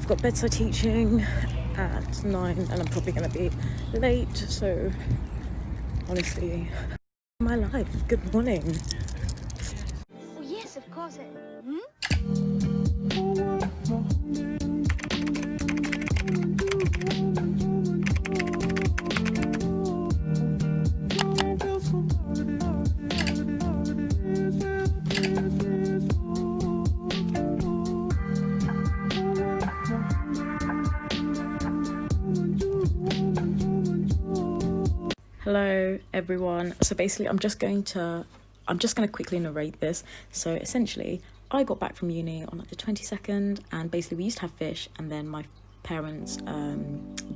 I've got bedside teaching at 9 and I'm probably going to be late, so honestly, my life. Good morning. Oh yes, of course. Hello everyone. So basically I'm just going to quickly narrate this. So essentially I got back from uni on like the 22nd, and basically we used to have fish, and then my parents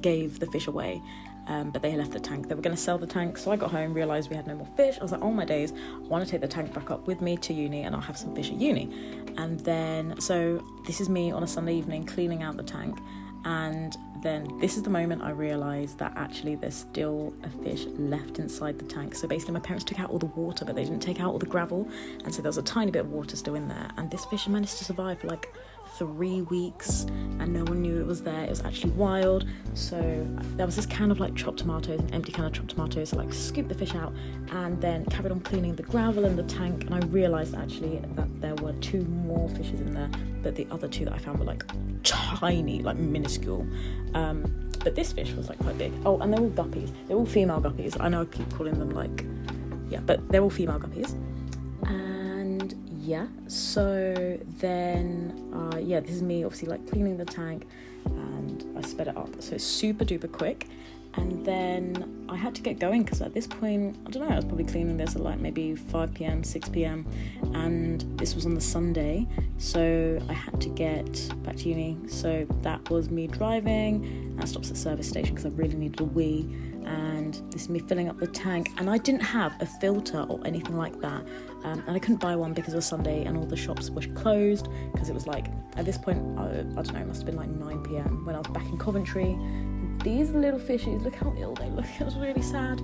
gave the fish away, but they left the tank. They were going to sell the tank, so I got home, realised we had no more fish. I was like, oh my days, I want to take the tank back up with me to uni and I'll have some fish at uni. And then so this is me on a Sunday evening cleaning out the tank, and then this is the moment I realised that actually there's still a fish left inside the tank. So basically my parents took out all the water, but they didn't take out all the gravel, and so there was a tiny bit of water still in there, and this fish managed to survive for like 3 weeks and no one knew it was there. It was actually wild. So there was this can of like chopped tomatoes, an empty can of chopped tomatoes, so like scooped the fish out and then carried on cleaning the gravel in the tank, and I realised actually that there were 2 more fishes in there, but the other 2 that I found were like tiny, like minuscule, but this fish was like quite big. Oh, and they're all guppies. They're all female guppies. I know I keep calling them like, yeah, but they're all female guppies. And yeah, so then this is me obviously like cleaning the tank, and I sped it up so it's super duper quick. And then I had to get going because at this point, I don't know, I was probably cleaning this at like maybe 5 p.m, 6 p.m, and this was on the Sunday, so I had to get back to uni. So that was me driving, and I stopped at the service station because I really needed a wee, and this is me filling up the tank, and I didn't have a filter or anything like that, and I couldn't buy one because it was Sunday and all the shops were closed, because it was like, at this point, I don't know, it must have been like 9 p.m. when I was back in Coventry. These little fishies, look how ill they look. It was really sad.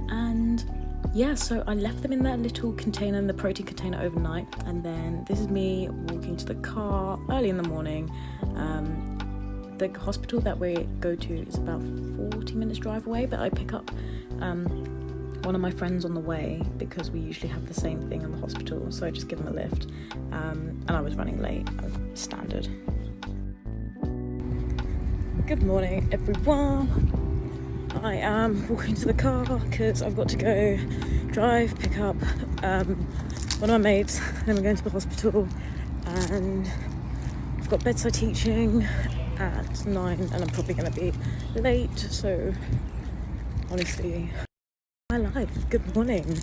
And yeah, so I left them in that little container, in the protein container, overnight. And then this is me walking to the car early in the morning. The hospital that we go to is about 40 minutes drive away, but I pick up one of my friends on the way because we usually have the same thing in the hospital, so I just give him a lift. And I was running late, standard. Good morning everyone. I am walking to the car because I've got to go drive, pick up one of my mates, then we're going to the hospital, and I've got bedside teaching at 9 and I'm probably going to be late, so honestly, my life. Good morning.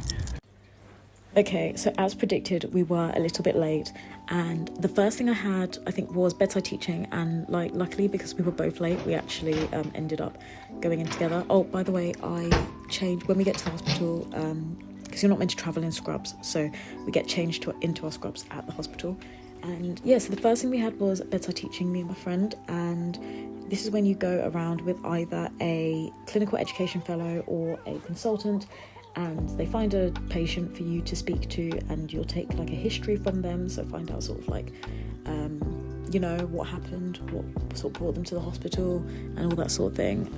Okay, so as predicted, we were a little bit late, and the first thing I had, I think, was bedside teaching, and like luckily, because we were both late, we actually ended up going in together. Oh, by the way, I changed when we get to the hospital, because you're not meant to travel in scrubs, so we get changed into our scrubs at the hospital. And yeah, so the first thing we had was bedside teaching, me and my friend, and this is when you go around with either a clinical education fellow or a consultant, and they find a patient for you to speak to, and you'll take like a history from them, so find out sort of like what happened, what sort of brought them to the hospital and all that sort of thing,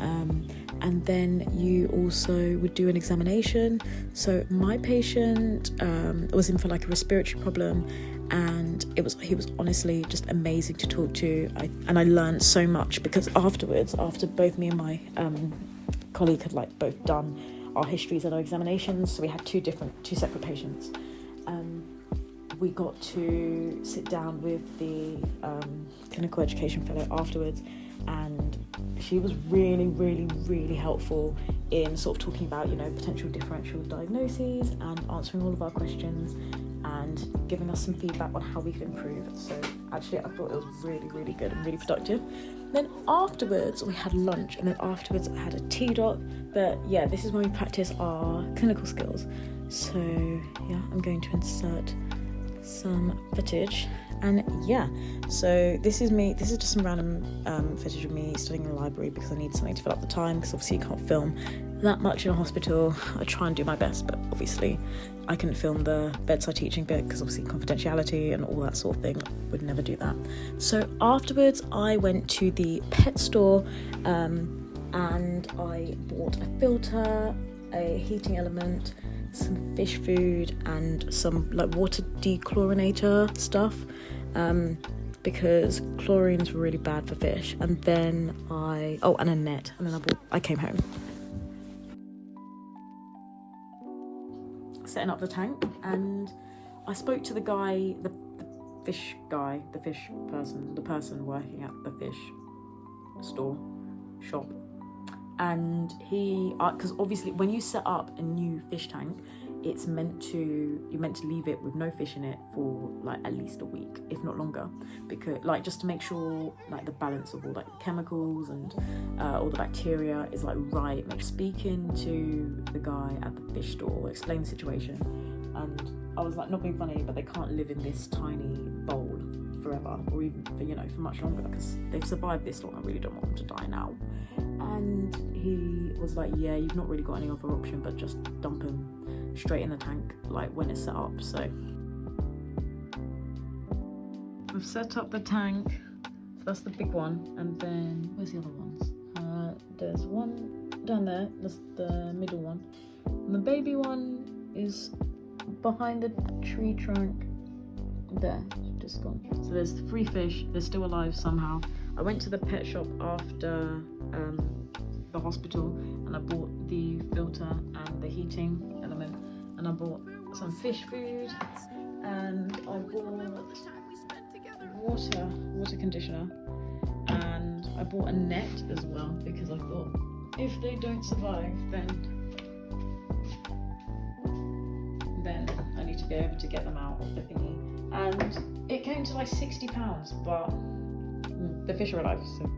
and then you also would do an examination. So my patient was in for like a respiratory problem, and he was honestly just amazing to talk to, and I learned so much, because afterwards, after both me and my colleague had like both done our histories and our examinations, so we had two separate patients, we got to sit down with the clinical education fellow afterwards, and she was really, really, really helpful in sort of talking about, potential differential diagnoses and answering all of our questions and giving us some feedback on how we could improve. So actually I thought it was really, really good and really productive. Then afterwards we had lunch, and then afterwards I had a tea dot. But yeah, this is when we practice our clinical skills. So yeah, I'm going to insert some footage And yeah, so this is just some random footage of me studying in the library because I need something to fill up the time, because obviously you can't film that much in a hospital. I try and do my best, but obviously I couldn't film the bedside teaching bit because obviously confidentiality and all that sort of thing, would never do that. So afterwards I went to the pet store and I bought a filter, a heating element, some fish food and some like water dechlorinator stuff, because chlorine's really bad for fish. And then and a net, and then I came home. Setting up the tank, and I spoke to the guy, the fish person, the person working at the fish shop. And because obviously when you set up a new fish tank, you're meant to leave it with no fish in it for like at least a week, if not longer, because like just to make sure like the balance of all like chemicals and all the bacteria is like right. Speaking to the guy at the fish store, explain the situation, and I was like, not being funny, but they can't live in this tiny bowl forever, or even for much longer, because they've survived this long. I really don't want them to die now. And he was like, yeah, you've not really got any other option but just dump him straight in the tank like when it's set up. So we've set up the tank, so that's the big one, and then where's the other ones? There's one down there, that's the middle one, and the baby one is behind the tree trunk there, just gone. So there's 3 fish, they're still alive somehow. I went to the pet shop after the hospital, and I bought the filter and the heating element, and I bought some fish food, and I bought water conditioner, and I bought a net as well, because I thought if they don't survive, then I need to be able to get them out of the thingy. And it came to like £60, but the fish are alive, so